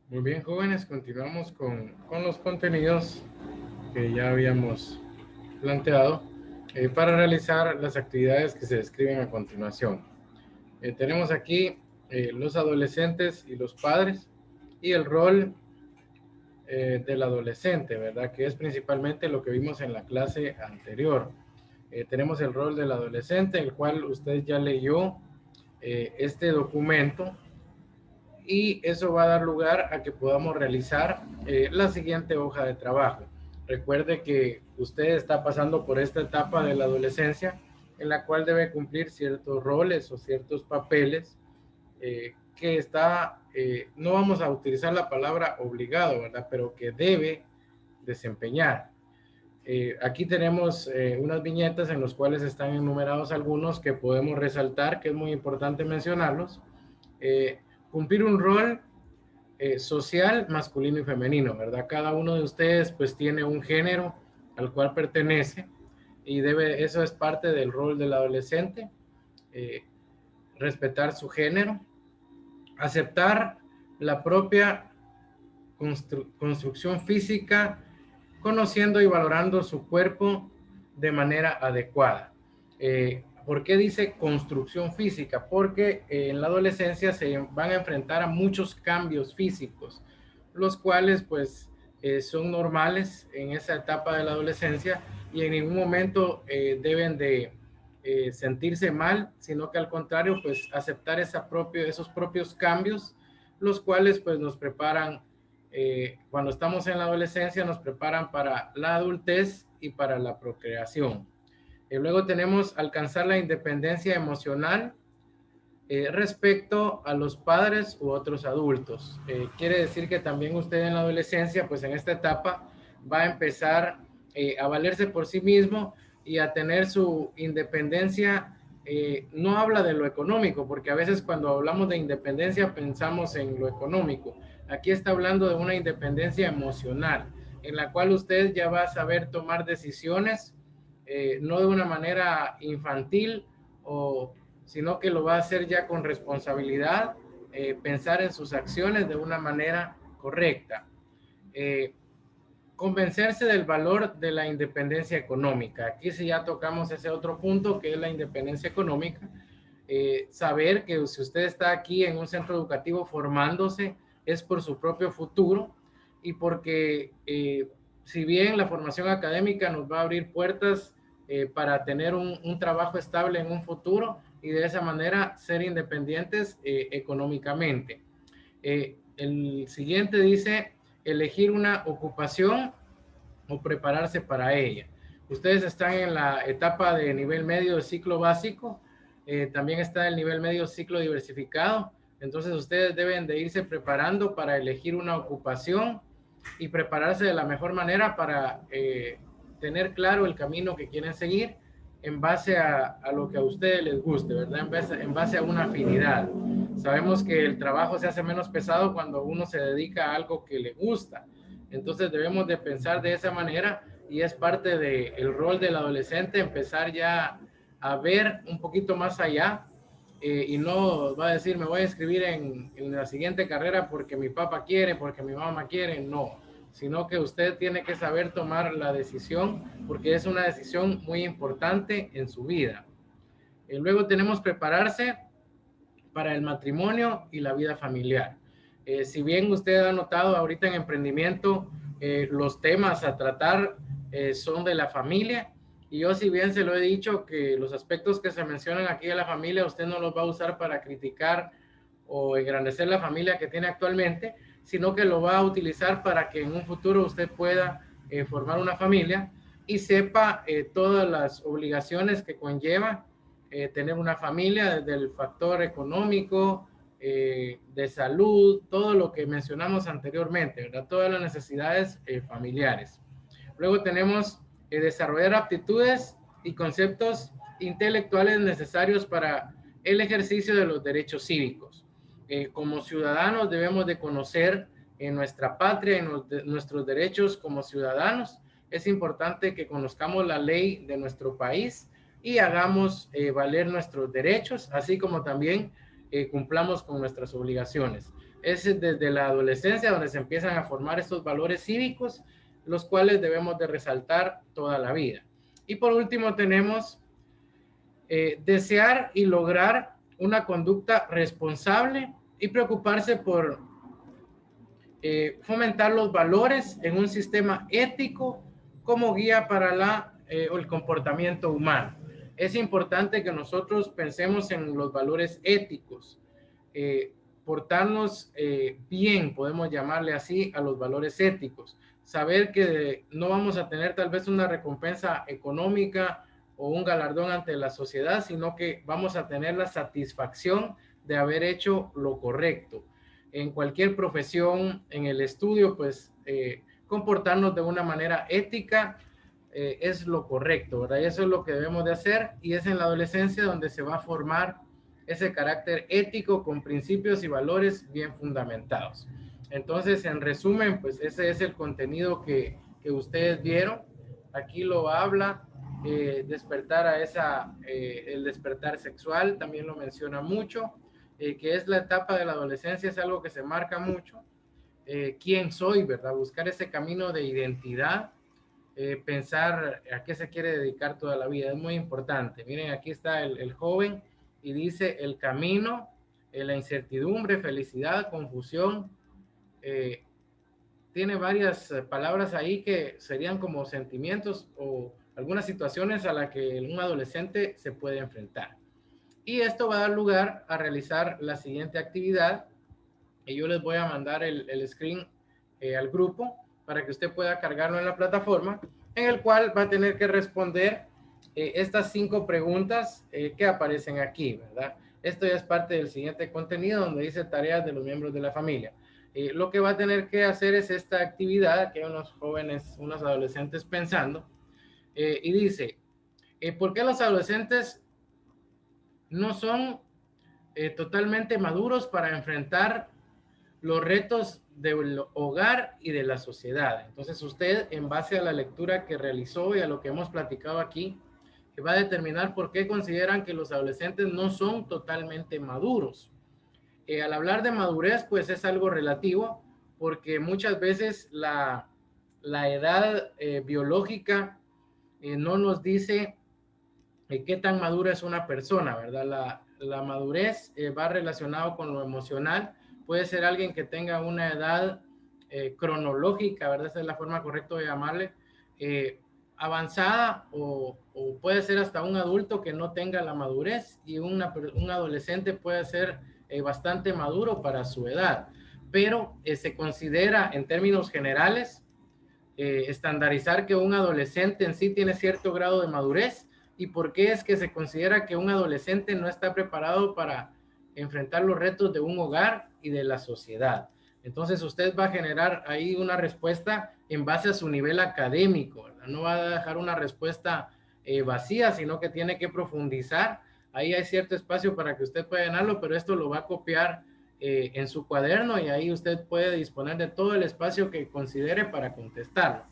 Muy bien, jóvenes, continuamos con los contenidos que ya habíamos planteado para realizar las actividades que se describen a continuación. Tenemos aquí los adolescentes y los padres y el rol del adolescente, ¿verdad? Que es principalmente lo que vimos en la clase anterior. Tenemos el rol del adolescente, el cual usted ya leyó este documento y eso va a dar lugar a que podamos realizar la siguiente hoja de trabajo. Recuerde que usted está pasando por esta etapa de la adolescencia en la cual debe cumplir ciertos roles o ciertos papeles que no vamos a utilizar la palabra obligado, ¿verdad? Pero que debe desempeñar. Aquí tenemos unas viñetas en las cuales están enumerados algunos que podemos resaltar, que es muy importante mencionarlos. Eh, Cumplir un rol social masculino y femenino, ¿verdad? Cada uno de ustedes pues tiene un género al cual pertenece y eso es parte del rol del adolescente, eh, respetar su género, aceptar la propia construcción física, conociendo y valorando su cuerpo de manera adecuada. ¿Por qué dice construcción física? Porque en la adolescencia se van a enfrentar a muchos cambios físicos, los cuales pues son normales en esa etapa de la adolescencia y en ningún momento deben de sentirse mal, sino que al contrario, pues aceptar esos propios cambios, los cuales pues nos preparan, cuando estamos en la adolescencia, nos preparan para la adultez y para la procreación. Luego tenemos alcanzar la independencia emocional respecto a los padres u otros adultos. Quiere decir que también usted en la adolescencia, pues en esta etapa, va a empezar a valerse por sí mismo y a tener su independencia. No habla de lo económico, porque a veces cuando hablamos de independencia pensamos en lo económico. Aquí está hablando de una independencia emocional, en la cual usted ya va a saber tomar decisiones, no de una manera infantil o sino que lo va a hacer ya con responsabilidad, pensar en sus acciones de una manera correcta. Eh, Convencerse del valor de la independencia económica. Aquí sí ya tocamos ese otro punto que es la independencia económica. Saber que si usted está aquí en un centro educativo formándose es por su propio futuro y porque si bien la formación académica nos va a abrir puertas para tener un trabajo estable en un futuro y de esa manera ser independientes económicamente. El siguiente dice elegir una ocupación o prepararse para ella. Ustedes están en la etapa de nivel medio de ciclo básico, también está el nivel medio ciclo diversificado, entonces ustedes deben de irse preparando para elegir una ocupación y prepararse de la mejor manera para tener claro el camino que quieren seguir en base a lo que a ustedes les guste, ¿verdad? En base a una afinidad. Sabemos que el trabajo se hace menos pesado cuando uno se dedica a algo que le gusta. Entonces debemos de pensar de esa manera y es parte del rol del adolescente empezar ya a ver un poquito más allá y no va a decir me voy a inscribir en la siguiente carrera porque mi papá quiere, porque mi mamá quiere, no, sino que usted tiene que saber tomar la decisión porque es una decisión muy importante en su vida. Luego tenemos prepararse para el matrimonio y la vida familiar. Si bien usted ha notado ahorita en emprendimiento, los temas a tratar son de la familia, y yo si bien se lo he dicho que los aspectos que se mencionan aquí de la familia, usted no los va a usar para criticar o engrandecer la familia que tiene actualmente, sino que lo va a utilizar para que en un futuro usted pueda formar una familia y sepa todas las obligaciones que conlleva tener una familia, desde el factor económico, de salud, todo lo que mencionamos anteriormente, ¿verdad? Todas las necesidades familiares. Luego tenemos desarrollar aptitudes y conceptos intelectuales necesarios para el ejercicio de los derechos cívicos. Como ciudadanos debemos de conocer en nuestra patria, nuestros derechos como ciudadanos. Es importante que conozcamos la ley de nuestro país y hagamos valer nuestros derechos, así como también cumplamos con nuestras obligaciones. Es desde la adolescencia donde se empiezan a formar estos valores cívicos, los cuales debemos de resaltar toda la vida. Y por último tenemos desear y lograr una conducta responsable y preocuparse por fomentar los valores en un sistema ético como guía para el comportamiento humano. Es importante que nosotros pensemos en los valores éticos, portarnos bien, podemos llamarle así, a los valores éticos. Saber que no vamos a tener tal vez una recompensa económica o un galardón ante la sociedad, sino que vamos a tener la satisfacción de haber hecho lo correcto. En cualquier profesión, en el estudio, pues comportarnos de una manera ética es lo correcto, ¿verdad? Y eso es lo que debemos de hacer, y es en la adolescencia donde se va a formar ese carácter ético con principios y valores bien fundamentados. Entonces, en resumen, pues ese es el contenido que ustedes vieron. Aquí lo habla, despertar a el despertar sexual, también lo menciona mucho, que es la etapa de la adolescencia, es algo que se marca mucho. ¿Quién soy, verdad? Buscar ese camino de identidad, pensar a qué se quiere dedicar toda la vida, es muy importante. Miren, aquí está el joven y dice el camino, la incertidumbre, felicidad, confusión. Tiene varias palabras ahí que serían como sentimientos o algunas situaciones a las que un adolescente se puede enfrentar. Y esto va a dar lugar a realizar la siguiente actividad, y yo les voy a mandar el screen al grupo para que usted pueda cargarlo en la plataforma, en el cual va a tener que responder estas 5 preguntas que aparecen aquí, ¿verdad? Esto ya es parte del siguiente contenido donde dice tareas de los miembros de la familia. Lo que va a tener que hacer es esta actividad que hay unos jóvenes, unos adolescentes pensando, y dice, ¿por qué los adolescentes no son totalmente maduros para enfrentar los retos del hogar y de la sociedad? Entonces usted, en base a la lectura que realizó y a lo que hemos platicado aquí, va a determinar por qué consideran que los adolescentes no son totalmente maduros. Al hablar de madurez, pues es algo relativo, porque muchas veces la edad biológica no nos dice qué tan madura es una persona, ¿verdad? La madurez va relacionado con lo emocional. Puede ser alguien que tenga una edad cronológica, ¿verdad? Esa es la forma correcta de llamarle, avanzada, o puede ser hasta un adulto que no tenga la madurez, y un adolescente puede ser bastante maduro para su edad, pero se considera en términos generales estandarizar que un adolescente en sí tiene cierto grado de madurez. ¿Y por qué es que se considera que un adolescente no está preparado para enfrentar los retos de un hogar y de la sociedad? Entonces usted va a generar ahí una respuesta en base a su nivel académico, ¿verdad? No va a dejar una respuesta vacía, sino que tiene que profundizar. Ahí hay cierto espacio para que usted pueda llenarlo, pero esto lo va a copiar en su cuaderno, y ahí usted puede disponer de todo el espacio que considere para contestarlo.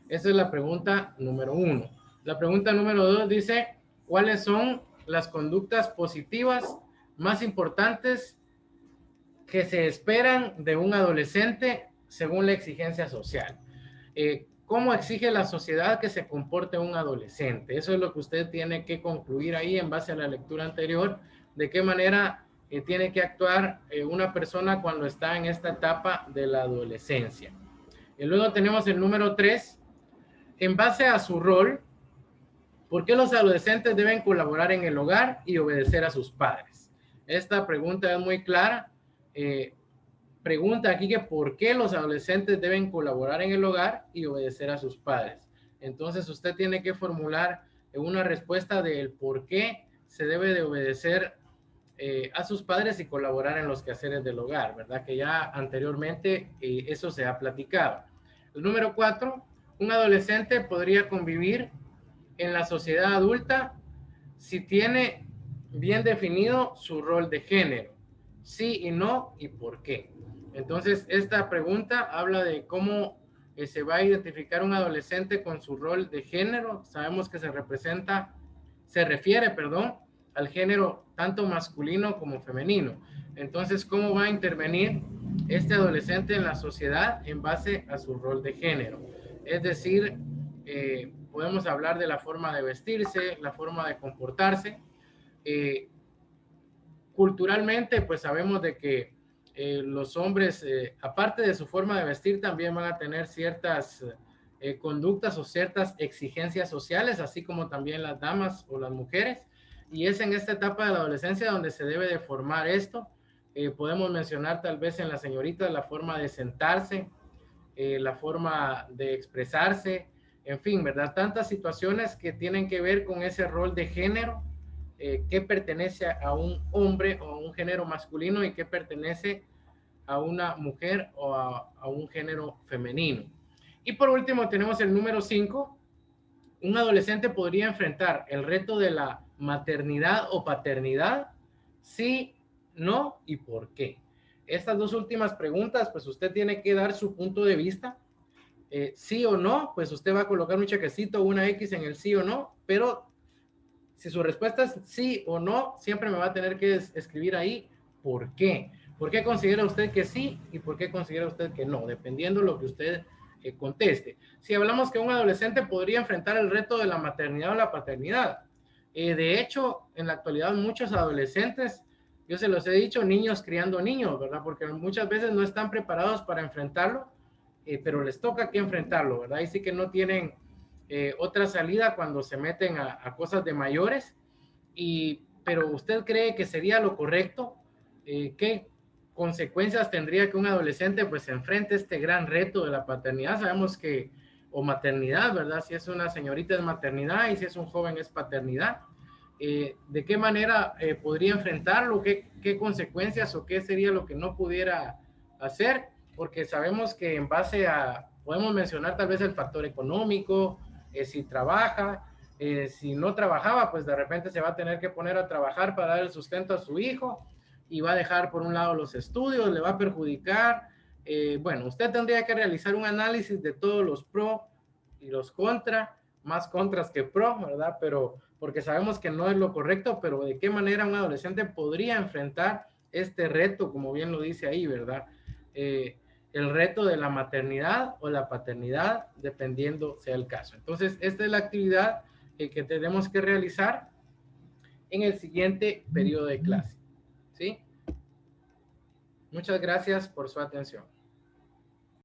Esa es la pregunta número 1. La pregunta número 2 dice, ¿cuáles son las conductas positivas más importantes que se esperan de un adolescente según la exigencia social? ¿Cómo exige la sociedad que se comporte un adolescente? Eso es lo que usted tiene que concluir ahí en base a la lectura anterior, de qué manera tiene que actuar una persona cuando está en esta etapa de la adolescencia. Y luego tenemos el número 3, en base a su rol, ¿por qué los adolescentes deben colaborar en el hogar y obedecer a sus padres? Esta pregunta es muy clara. Pregunta aquí que por qué los adolescentes deben colaborar en el hogar y obedecer a sus padres. Entonces usted tiene que formular una respuesta del por qué se debe de obedecer a sus padres y colaborar en los quehaceres del hogar, ¿verdad? Que ya anteriormente eso se ha platicado. El número 4, un adolescente podría convivir en la sociedad adulta si tiene bien definido su rol de género. Sí y no, y por qué. Entonces, esta pregunta habla de cómo se va a identificar un adolescente con su rol de género. Sabemos que se refiere, al género tanto masculino como femenino. Entonces, ¿cómo va a intervenir este adolescente en la sociedad en base a su rol de género. Es decir, podemos hablar de la forma de vestirse, la forma de comportarse. Culturalmente, pues sabemos de que los hombres, aparte de su forma de vestir, también van a tener ciertas conductas o ciertas exigencias sociales, así como también las damas o las mujeres. Y es en esta etapa de la adolescencia donde se debe de formar esto. Podemos mencionar tal vez en las señoritas la forma de sentarse, la forma de expresarse, en fin, ¿verdad? Tantas situaciones que tienen que ver con ese rol de género, que pertenece a un hombre o a un género masculino y que pertenece a una mujer o a un género femenino. Y por último tenemos el número 5. Un adolescente podría enfrentar el reto de la maternidad o paternidad, sí, no y por qué. Estas dos últimas preguntas, pues usted tiene que dar su punto de vista. Sí o no, pues usted va a colocar un chequecito, una X en el sí o no, pero si su respuesta es sí o no, siempre me va a tener que escribir ahí por qué. ¿Por qué considera usted que sí y por qué considera usted que no? Dependiendo de lo que usted conteste. Si hablamos que un adolescente podría enfrentar el reto de la maternidad o la paternidad. De hecho, en la actualidad muchos adolescentes, yo se los he dicho, niños criando niños, ¿verdad? Porque muchas veces no están preparados para enfrentarlo, pero les toca que enfrentarlo, ¿verdad? Y sí que no tienen otra salida cuando se meten a cosas de mayores. Pero usted cree que sería lo correcto. ¿Qué consecuencias tendría que un adolescente pues enfrente este gran reto de la paternidad? Sabemos que, o maternidad, ¿verdad? Si es una señorita es maternidad y si es un joven es paternidad. ¿De qué manera podría enfrentarlo? ¿Qué consecuencias o qué sería lo que no pudiera hacer? Porque sabemos que en base a, podemos mencionar tal vez el factor económico, si trabaja, si no trabajaba, pues de repente se va a tener que poner a trabajar para dar el sustento a su hijo y va a dejar por un lado los estudios, le va a perjudicar. Bueno, usted tendría que realizar un análisis de todos los pro y los contra, más contras que pro, ¿verdad? Pero porque sabemos que no es lo correcto, pero de qué manera un adolescente podría enfrentar este reto, como bien lo dice ahí, ¿verdad? El reto de la maternidad o la paternidad, dependiendo sea el caso. Entonces, esta es la actividad que tenemos que realizar en el siguiente periodo de clase. ¿Sí? Muchas gracias por su atención.